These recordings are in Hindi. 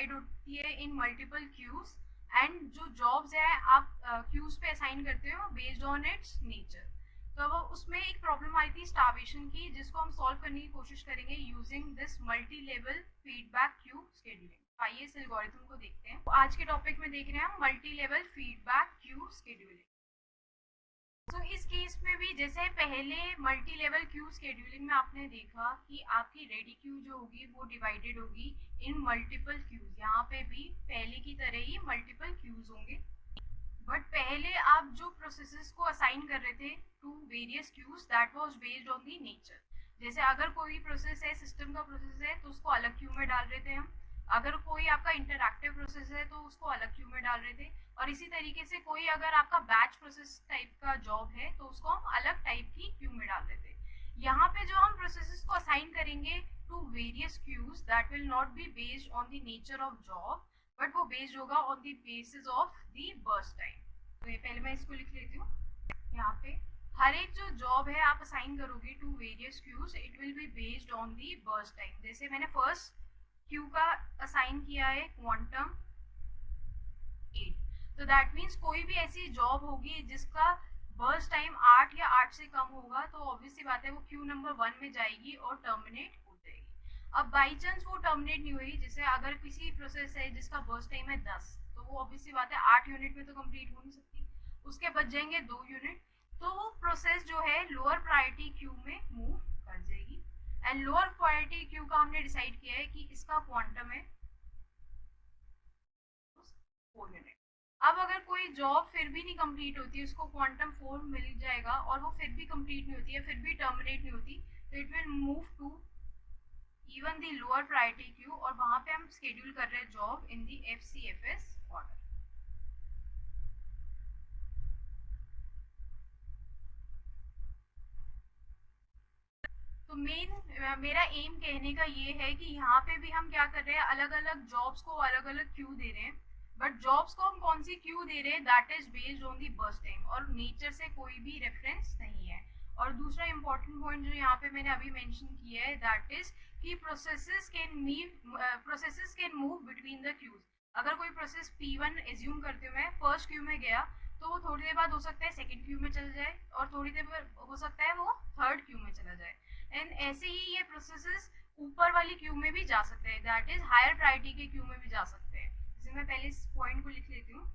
डिवाइड होती है इन मल्टीपल क्यूज, एंड जो जॉब्स है आप क्यूज पे असाइन करते हो बेस्ड ऑन इट्स नेचर। तो अब उसमें एक प्रॉब्लम आई थी स्टार्वेशन की, जिसको हम सॉल्व करने की कोशिश करेंगे using this multi level feedback queue scheduling. आइए इस एल्गोरिथम को देखते हैं। तो आज के टॉपिक में देख रहे हैं हम multi level feedback queue scheduling. तो इस केस में भी जैसे पहले मल्टी लेवल क्यू शेड्यूलिंग में आपने देखा कि आपकी रेडी क्यू जो होगी वो डिवाइडेड होगी इन मल्टीपल क्यूज। यहाँ पे भी पहले की तरह ही मल्टीपल क्यूज होंगे, बट पहले आप जो प्रोसेसेस को असाइन कर रहे थे to various queues that was based on the nature. जैसे अगर कोई प्रोसेस है, सिस्टम का प्रोसेस है, तो उसको अलग क्यू में डाल रहे थे हम। अगर कोई आपका इंटरैक्टिव प्रोसेस है तो उसको अलग क्यू में डाल रहे थे। और इसी तरीके से कोई अगर आपका बैच प्रोसेस टाइप का जॉब है तो उसको हम अलग टाइप की क्यू में डाल रहे थे। यहाँ पे जो हम प्रोसेसेस को असाइन करेंगे to various queues that will not be based on the nature of job, but वो बेस्ड होगा on the basis of the burst time. तो ये पहले मैं इसको लिख लेती हूँ। यहाँ पे हर एक जो जॉब है आप असाइन करोगे to various queues, it will be based on the burst time. जैसे मैंने फर्स्ट क्यू का असाइन किया है क्वांटम 8, तो दैट मीन्स कोई भी ऐसी जॉब होगी जिसका बर्स्ट टाइम 8 या 8 से कम होगा, तो ऑब्वियसली बात है वो क्यू नंबर 1 में जाएगी और टर्मिनेट हो जाएगी। अब बाई चांस वो टर्मिनेट नहीं हुई, जैसे अगर किसी प्रोसेस है जिसका बर्स्ट टाइम है 10, तो वो ऑब्वियसली बात है 8 यूनिट में तो कंप्लीट हो नहीं सकती, उसके बच जाएंगे 2 यूनिट, तो वो प्रोसेस जो है लोअर प्रायोरिटी क्यू में मूव कर जाएगी। एंड लोअर प्रायोरिटी क्यू का हमने डिसाइड किया है कि इसका क्वांटम है 4 यूनिट। अब अगर कोई जॉब फिर भी नहीं कंप्लीट होती, उसको क्वांटम 4 मिल जाएगा और वो फिर भी कंप्लीट नहीं होती है, फिर भी टर्मिनेट नहीं होती, तो it will move to even the lower priority queue, और वहां पे हम शेड्यूल कर रहे हैं job in the FCFS order. तो मेरा एम कहने का ये है कि यहाँ पे भी हम क्या कर रहे हैं, अलग अलग जॉब्स को अलग अलग क्यू दे रहे हैं, बट जॉब्स को हम कौन सी क्यू दे रहे हैं that is based on the burst time, और नेचर से कोई भी रेफरेंस नहीं है। और दूसरा इंपॉर्टेंट पॉइंट जो यहाँ पे मैंने अभी मेंशन किया है दैट इज कि processes can move between the queues. अगर कोई प्रोसेस P1 एज्यूम करते हुए फर्स्ट क्यू में गया, तो वो थोड़ी देर बाद हो सकता है सेकंड क्यू में चल जाए, और थोड़ी देर बाद हो सकता है वो थर्ड क्यू में चला जाए। एंड ऐसे ही ये प्रोसेसेस ऊपर वाली क्यू में भी जा सकते हैं, दैट इज हायर प्रायोरिटी के क्यू में भी जा सकते हैं। जैसे मैं पहले इस पॉइंट को लिख लेती हूँ।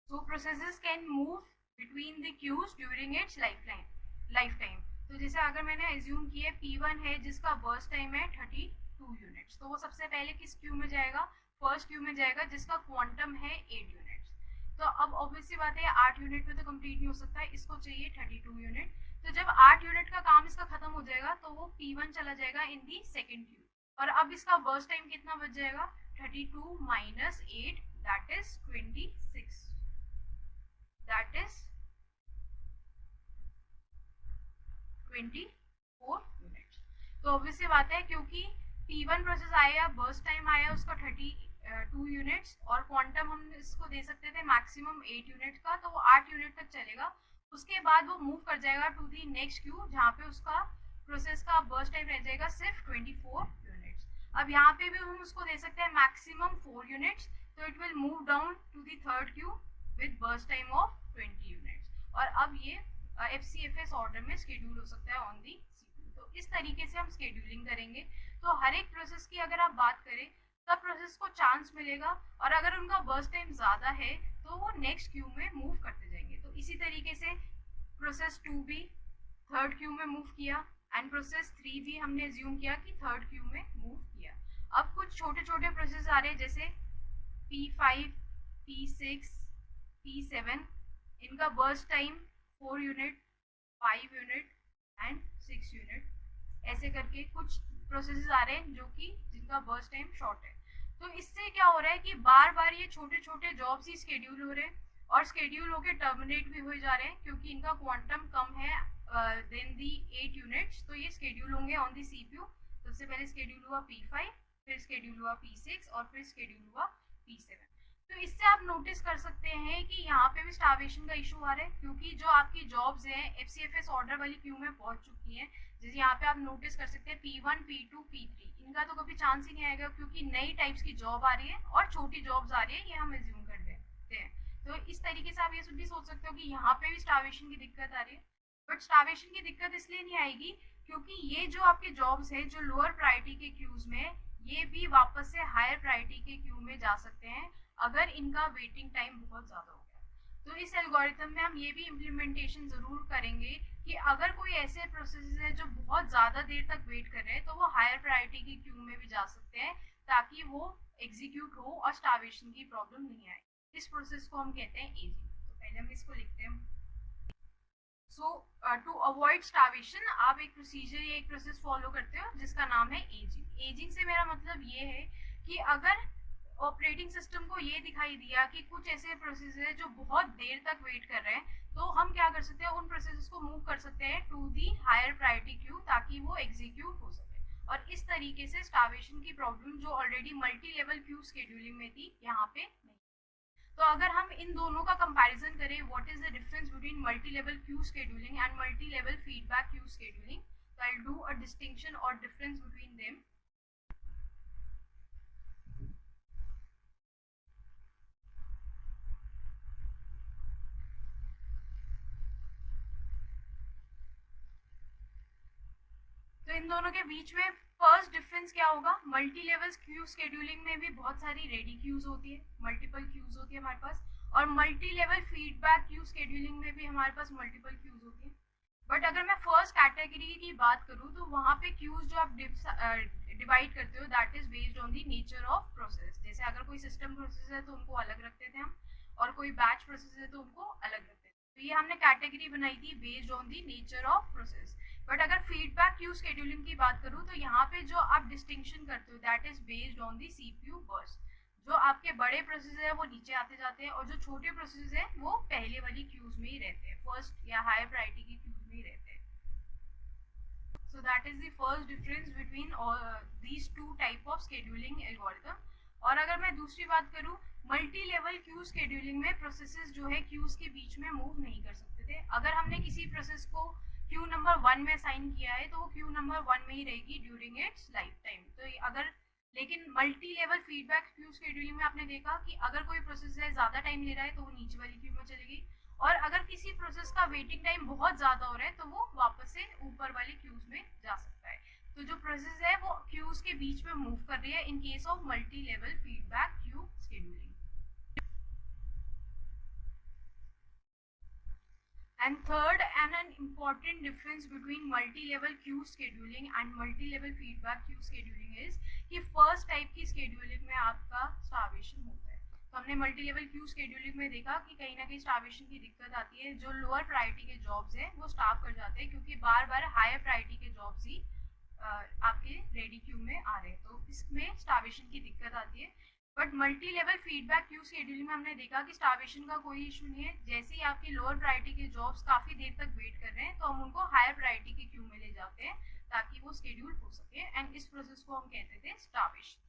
So processes can move between the queues during its lifetime। तो जैसे अगर मैंने एज्यूम किया P1 है जिसका बर्स्ट टाइम है 32 यूनिट्स, तो वो सबसे पहले किस क्यू में जाएगा, फर्स्ट क्यू में जाएगा जिसका क्वांटम है 8 यूनिट्स। तो अब ऑब्वियसली बात है 8 यूनिट में तो कंप्लीट नहीं हो सकता है, इसको चाहिए 32 यूनिट। तो जब 8 यूनिट का काम इसका खत्म हो जाएगा तो वो P1 चला जाएगा इन दी सेकेंड क्यू, और अब इसका बर्स्ट टाइम कितना बच जाएगा, 32 minus 8 that is 26, that is 24 units. तो ऑब्वियसली बात है क्योंकि P1 प्रोसेस आया, बर्स्ट टाइम आया उसका 32 यूनिट्स, और क्वांटम हम इसको दे सकते थे मैक्सिमम 8 यूनिट का, तो वो 8 यूनिट तक चलेगा। उसके बाद वो मूव कर जाएगा टू दी नेक्स्ट क्यू, जहाँ पे उसका प्रोसेस का बर्स्ट टाइम रह जाएगा सिर्फ 24 यूनिट्स। अब यहाँ पे भी हम उसको दे सकते हैं मैक्सिमम 4 यूनिट्स, तो it will move down to the third queue with burst time of 20 units, और अब ये FCFS ऑर्डर में शेड्यूल हो सकता है ऑन दी CPU। तो इस तरीके से हम शेड्यूलिंग करेंगे। तो हर एक प्रोसेस की अगर आप बात करें, सब प्रोसेस को चांस मिलेगा, और अगर उनका बर्स्ट टाइम ज्यादा है तो वो नेक्स्ट क्यू में मूव करते जाएंगे। तो इसी तरीके से प्रोसेस 2 भी थर्ड क्यू में मूव किया, एंड प्रोसेस 3 भी हमने एज्यूम किया कि थर्ड क्यू में मूव किया। अब कुछ छोटे छोटे प्रोसेस आ रहे हैं जैसे P5, P6, P7, इनका burst time 4 unit, 5 unit and 6 unit, ऐसे करके कुछ प्रोसेसेस आ रहे हैं जो कि जिनका बर्स्ट टाइम शॉर्ट है। तो इससे क्या हो रहा है कि बार बार ये छोटे छोटे जॉब्स ही स्केड्यूल हो रहे हैं, और स्केड्यूल होके टर्मिनेट भी हो जा रहे हैं क्योंकि इनका क्वांटम कम है देन दी 8 यूनिट्स, तो ये स्केड्यूल होंगे ऑन दी CPU। सबसे पहले स्केड्यूल हुआ P5, फिर स्केड्यूल हुआ P6, और फिर स्केड्यूल हुआ P7। तो इससे आप नोटिस कर सकते हैं कि यहाँ पे भी स्टार्वेशन का इशू आ रहा है, क्योंकि जो आपकी जॉब्स हैं एफसीएफएस ऑर्डर वाली क्यू में पहुंच चुकी हैं। जैसे यहाँ पे आप नोटिस कर सकते हैं P1, P2, P3, इनका तो कभी चांस ही नहीं आएगा, क्योंकि नई टाइप्स की जॉब आ रही है और छोटी जॉब्स आ रही है, ये हम एज्यूम कर लेते हैं। तो इस तरीके से आप ये भी सोच सकते हो कि यहाँ पे भी स्टार्वेशन की दिक्कत आ रही है। बट स्टार्वेशन की दिक्कत इसलिए नहीं आएगी क्योंकि ये जो आपके जॉब्स है जो लोअर प्रायोरिटी के क्यूज में, ये भी वापस से हायर प्रायोरिटी के क्यू में जा सकते हैं अगर इनका वेटिंग टाइम बहुत ज़्यादा हो गया। तो इस एल्गोरिथम में हम ये भी इम्प्लीमेंटेशन ज़रूर करेंगे कि अगर कोई ऐसे प्रोसेस है जो बहुत ज़्यादा देर तक वेट कर रहे हैं, तो वो हायर प्रायोरिटी की क्यू में भी जा सकते हैं ताकि वो एग्जीक्यूट हो और स्टार्वेशन की प्रॉब्लम नहीं आए। इस प्रोसेस को हम कहते हैं एजिंग। तो पहले हम इसको लिखते हैं। सो टू अवॉइड स्टार्वेशन आप एक प्रोसीजर या एक प्रोसेस फॉलो करते हो जिसका नाम है एजिंग। एजिंग से मेरा मतलब ये है कि अगर ऑपरेटिंग सिस्टम को ये दिखाई दिया कि कुछ ऐसे प्रोसेस है जो बहुत देर तक वेट कर रहे हैं, तो हम क्या कर सकते हैं, उन प्रोसेस को मूव कर सकते हैं to the higher priority queue ताकि वो एग्जीक्यूट हो सके। और इस तरीके से स्टार्वेशन की प्रॉब्लम जो already multi level queue scheduling में थी, यहाँ पे नहीं। तो अगर हम इन दोनों का कंपैरिजन करें, what is the difference between multi level queue scheduling and multi level feedback queue scheduling, तो I will do a distinction और डिफरेंस बिटवीन देम। तो इन दोनों के बीच में फर्स्ट डिफरेंस क्या होगा, मल्टी लेवल क्यू शेड्यूलिंग में भी बहुत सारी रेडी क्यूज होती है, मल्टीपल क्यूज होती है हमारे पास, और multi level feedback queue scheduling में भी हमारे पास मल्टीपल क्यूज होती है। बट अगर मैं फर्स्ट कैटेगरी की बात करूँ तो वहाँ पे क्यूज जो आप डिवाइड करते हो that is based on the nature of process. जैसे अगर कोई सिस्टम प्रोसेस है तो उनको अलग रखते थे हम, और कोई बैच प्रोसेस है तो उनको अलग रखते थे। तो ये हमने कैटेगरी बनाई थी based on the nature of process. But अगर फीडबैक क्यू शेड्यूलिंग की बात करूँ तो यहाँ पे जो आप डिस्टिंक्शन करते हो that is based on the CPU burst. जो आपके बड़े प्रोसेस है वो नीचे आते जाते हैं, और जो छोटे प्रोसेस है वो पहले वाली क्यूज में ही रहते हैं, फर्स्ट या हायर प्रायोरिटी की क्यूज में ही रहते हैं। So that is the first difference between these two type of scheduling algorithm. और अगर मैं दूसरी बात करूँ, मल्टी लेवल क्यू शेड्यूलिंग में प्रोसेसेस जो है क्यूज के बीच में मूव नहीं कर सकते थे। अगर हमने किसी प्रोसेस को क्यू नंबर 1 में असाइन किया है तो वो क्यू नंबर 1 में ही रहेगी ड्यूरिंग इट्स लाइफ टाइम। तो अगर लेकिन multi level feedback queue scheduling में आपने देखा कि अगर कोई प्रोसेस है ज़्यादा टाइम ले रहा है तो वो नीचे वाली क्यू में चलेगी, और अगर किसी प्रोसेस का वेटिंग टाइम बहुत ज़्यादा हो रहा है तो वो वापस से ऊपर वाली क्यूज में जा सकता है। तो जो प्रोसेस है वो क्यूज के बीच में मूव कर रही है in case of multi level feedback queue scheduling. And third and an important difference between multi-level queue scheduling and multi-level feedback queue scheduling is कि first type की scheduling में आपका starvation होता है। तो हमने मल्टी लेवल क्यू शेड्यूलिंग में देखा कि कहीं ना कहीं स्टार्वेशन की दिक्कत आती है, जो लोअर प्रायोरिटी के जॉब्स हैं वो स्टाफ कर जाते हैं क्योंकि बार बार हायर प्रायोरिटी के जॉब्स ही आपके रेडी क्यू में आ रहे हैं, तो इसमें स्टार्वेशन की दिक्कत आती है। But multi level feedback queue scheduling में हमने देखा कि स्टार्वेशन का कोई इशू नहीं है। जैसे ही आपकी लोअर प्रायोरिटी के जॉब्स काफ़ी देर तक वेट कर रहे हैं तो हम उनको हायर प्रायोरिटी के क्यू में ले जाते हैं ताकि वो शेड्यूल हो सके, एंड इस प्रोसेस को हम कहते थे starvation.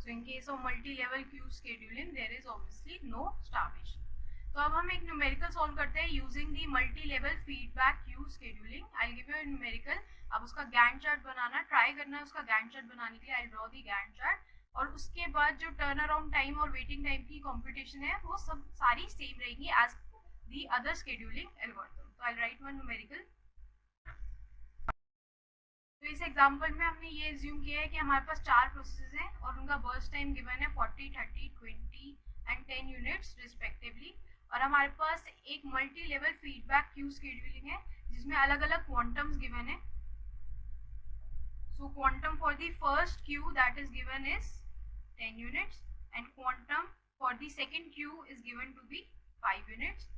So in case of multi-level queue scheduling, there is obviously no starvation. तो अब हम एक न्यूमेरिकल सॉल्व करते हैं using the multi-level feedback queue scheduling. I give you numerical, अब उसका गैंट चार्ट बनाना ट्राई करना है। उसका गैंट चार्ट बनाने के लिए I draw the Gantt chart, और उसके बाद जो टर्न अराउंड टाइम और वेटिंग टाइम की कंप्यूटेशन है वो सब सारी सेम रहेगी as the other scheduling algorithm. तो आई राइट वन न्यूमेरिकल। तो इस एग्जांपल में हमने ये एज्यूम किया है कि हमारे पास 4 प्रोसेसेस हैं और उनका बर्स्ट टाइम गिवन है 40, 30, 20 एंड 10 यूनिट्स रिस्पेक्टिवली, और हमारे पास एक multi level feedback queue scheduling है जिसमें अलग अलग क्वांटम्स गिवन है। So quantum for the first queue that is given is 10 units, and quantum for the second queue is given to be 5 units.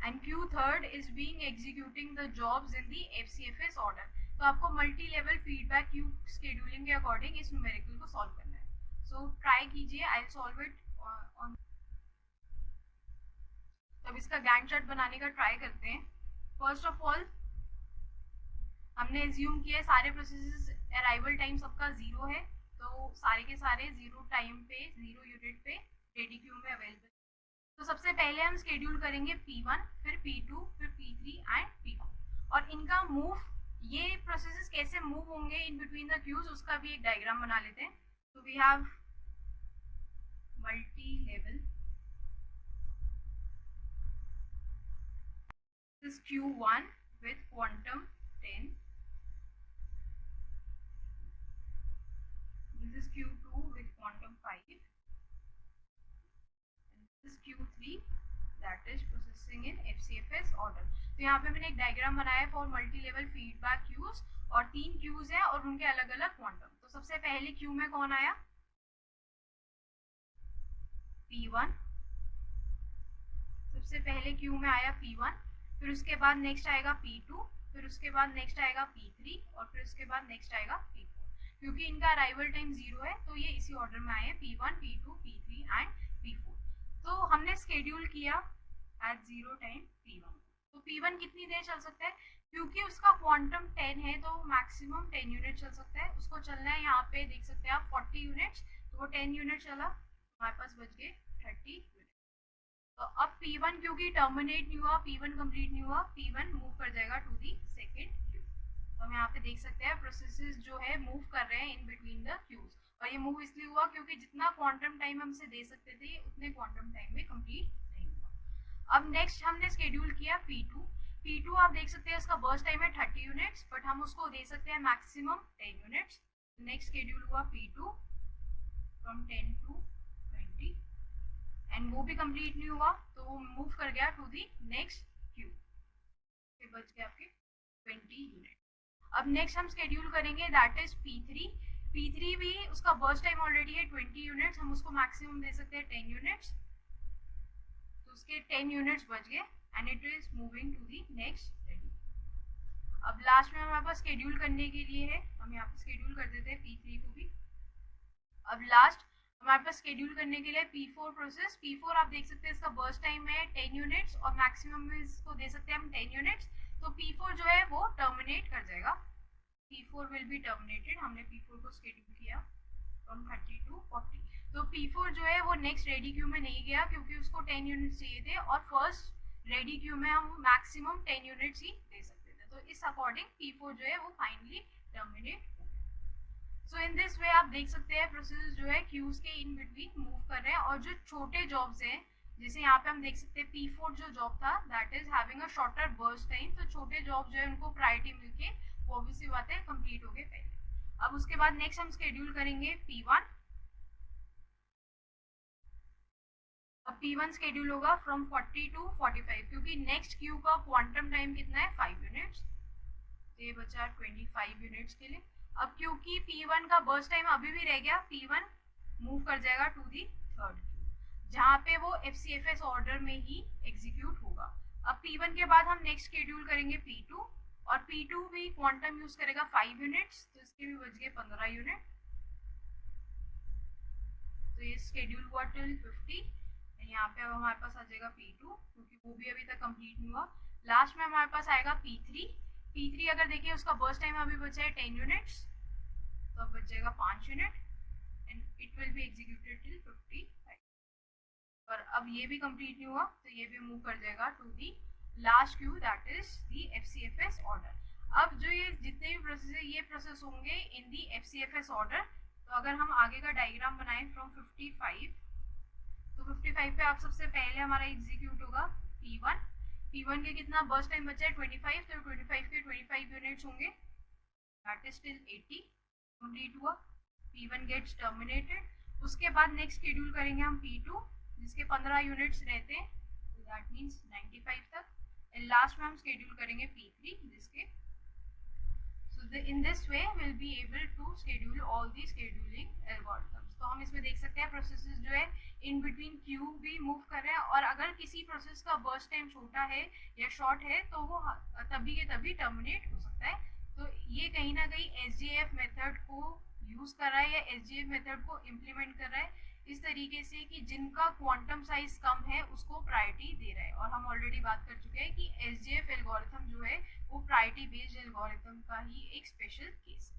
And queue third is being executing the jobs in the FCFS order. तो आपको multi level feedback queue scheduling के अकॉर्डिंग इस न्यूमेरिकल को सॉल्व करना है. सो ट्राई कीजिए, I will solve it on. तो अब इसका गैंट चार्ट बनाने का ट्राई करते हैं. फर्स्ट ऑफ ऑल हमने एज्यूम किया सारे प्रोसेसेस अराइवल टाइम सबका 0 है, तो सारे के सारे 0 टाइम पे 0 यूनिट पे रेडी क्यू में अवेलेबल. तो सबसे पहले हम शेड्यूल करेंगे P1, फिर P2, फिर P3 एंड P4. और इनका मूव, ये प्रोसेसेस कैसे मूव होंगे इन बिटवीन द क्यूज, उसका भी एक डायग्राम बना लेते हैं. तो we have multi level, this Q1 with quantum 10, this is Q2 with quantum 5, and this is Q3 that is processing in FCFS order. तो यहाँ पे मैंने एक डायग्राम बनाया है for multi level feedback queues, और 3 क्यूज है और उनके अलग अलग क्वांटम. तो सबसे पहले क्यू में कौन आया? P1. सबसे पहले क्यू में आया P1, फिर उसके बाद नेक्स्ट आएगा P2, फिर उसके बाद नेक्स्ट आएगा P3, और फिर उसके बाद नेक्स्ट आएगा P4. क्योंकि इनका अराइवल टाइम 0 है तो ये इसी ऑर्डर में आए, P1, P2, P3 and P4. तो हमने स्केड्यूल किया एट 0 टाइम P1. तो P1 कितनी देर चल सकता है? क्योंकि उसका क्वांटम 10 है तो मैक्सिमम 10 यूनिट चल सकता है. उसको चलना है, यहाँ पे देख सकते हैं आप 40 यूनिट्स, तो वो 10 यूनिट चला, हमारे पास बच गए 30 यूनिट. तो अब P1 क्योंकि टर्मिनेट नहीं हुआ, P1 कंप्लीट नहीं हुआ, P1 मूव कर जाएगा टू दी सेकेंड क्यू. तो हम यहाँ पे देख सकते हैं प्रोसेसेस जो है मूव कर रहे हैं इन बिटवीन द क्यूज. और ये मूव इसलिए हुआ क्योंकि जितना क्वांटम टाइम हमसे दे सकते थे उतने क्वांटम टाइम में कंप्लीट नहीं हुआ. अब नेक्स्ट हमने शेड्यूल किया P2. P2 आप देख सकते हैं इसका बर्स्ट टाइम है 30 यूनिट्स, बट हम उसको दे सकते हैं मैक्सिमम 10 यूनिट्स. नेक्स्ट शेड्यूल हुआ P2 फ्रॉम 10 टू 20, एंड वो भी कंप्लीट नहीं हुआ तो वो मूव कर गया टू दी नेक्स्ट क्यू. फिर बच गए आपके 20 यूनिट. अब नेक्स्ट हम शेड्यूल करेंगे दैट इज P3. P3 भी उसका बर्स्ट टाइम ऑलरेडी है 20 यूनिट्स, हम उसको मैक्सिमम दे सकते हैं 10 यूनिट्स, तो उसके 10 यूनिट्स बच गए and it is moving to the next ready. अब लास्ट में हमारे पास शेड्यूल करने के लिए है, हम यहाँ पे शेड्यूल कर देते हैं P3 को भी. अब लास्ट हमारे पास शेड्यूल करने के लिए P4 प्रोसेस. P4 आप देख सकते हैं इसका बर्स्ट टाइम है 10 यूनिट्स और मैक्सिमम में इसको दे सकते हैं हम 10 यूनिट्स. तो P4 जो है वो टर्मिनेट कर जाएगा, P4 विल बी टर्मिनेटेड. हमने P4 को शेड्यूल किया फ्रॉम 30 टू 40. तो P4 जो है वो नेक्स्ट रेडी क्यू में नहीं गया क्योंकि उसको 10 यूनिट्स चाहिए थे, और फर्स्ट रेडी क्यू में हम मैक्सिमम 10 यूनिट्स ही दे सकते थे. तो इस अकॉर्डिंग P4 जो है वो finally terminate. So in this way आप देख सकते हैं प्रोसेस जो है क्यूज के इन बिटवीन मूव कर रहे हैं. और जो छोटे जॉब्स हैं, जैसे यहाँ पे हम देख सकते हैं P4 जो जॉब था that is having a shorter burst time, तो छोटे जॉब जो है उनको प्रायोरिटी मिलके वो ऑब्वियसली बात है कंप्लीट हो गए पहले. अब उसके बाद नेक्स्ट हम शेड्यूल करेंगे P1. अब P1 शेड्यूल होगा फ्रॉम 40 टू 45 क्योंकि नेक्स्ट क्यू का क्वांटम टाइम कितना है 5 यूनिट्स, तो ये बचा 25 यूनिट्स के लिए. अब क्योंकि P1 का बर्स्ट टाइम अभी भी रह गया, P1 मूव कर जाएगा टू दी थर्ड क्यू जहाँ पे वो FCFS ऑर्डर में ही एग्जीक्यूट होगा. अब P1 के बाद हम नेक्स्ट शेड्यूल करेंगे P2, और P2 भी क्वांटम यूज करेगा 5 यूनिट्स, तो इसके भी बच गए 15 यूनिट. तो ये शेड्यूल हुआ टिल 50. यहाँ पे अब हमारे पास आ जाएगा P2 क्योंकि वो भी अभी तक कंप्लीट नहीं हुआ. लास्ट में हमारे पास आएगा P3. P3 अगर देखिए उसका बर्स्ट टाइम अभी बचा है 10 यूनिट्स, तो अब बच जाएगा 5 unit and it will be executed till 55. और अब ये भी कंप्लीट नहीं हुआ तो ये भी मूव कर जाएगा to the last queue that is the FCFS order. अब जो ये जितने भी प्रोसेस है ये प्रोसेस होंगे इन दी FCFS ऑर्डर. तो अगर हम आगे का डायग्राम बनाएं फ्रॉम 55, तो 55 पे आप सबसे पहले हमारा एग्जीक्यूट होगा P1. P1 के कितना बर्स्ट टाइम बचा है 25, तो 25 के 25 यूनिट्स होंगे दैट इज टिल 80 कंप्लीट हुआ. P1 gets terminated. उसके बाद नेक्स्ट शेड्यूल करेंगे हम P2 जिसके 15 यूनिट्स रहते हैं, तो दैट मीन्स 95 तक. एंड लास्ट में हम शेड्यूल करेंगे P3 जिसके, सो in this way we'll be able to schedule all the scheduling algorithms. तो हम इसमें देख सकते हैं प्रोसेसेस जो है इन बिटवीन क्यू भी मूव कर रहे हैं, और अगर किसी प्रोसेस का बर्स्ट टाइम छोटा है या शॉर्ट है तो वो तभी के तभी टर्मिनेट हो सकता है. तो ये कहीं ना कहीं SGF मेथड को यूज कर रहा है या SGF मेथड को इम्प्लीमेंट कर रहा है इस तरीके से कि जिनका क्वांटम साइज कम है उसको प्रायोरिटी दे रहा है. और हम ऑलरेडी बात कर चुके हैं कि SGF एल्गोरिथम जो है वो प्रायोरिटी बेस्ड एल्गोरिथम का ही एक स्पेशल केस है.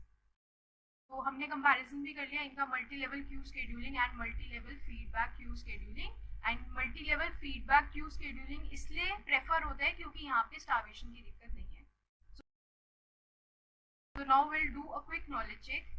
तो हमने कंपैरिजन भी कर लिया इनका multi level queue scheduling and multi level feedback queue scheduling. And multi level feedback queue scheduling इसलिए प्रेफर होता है क्योंकि यहाँ पे स्टार्वेशन की दिक्कत नहीं है. So now we'll do a quick knowledge check.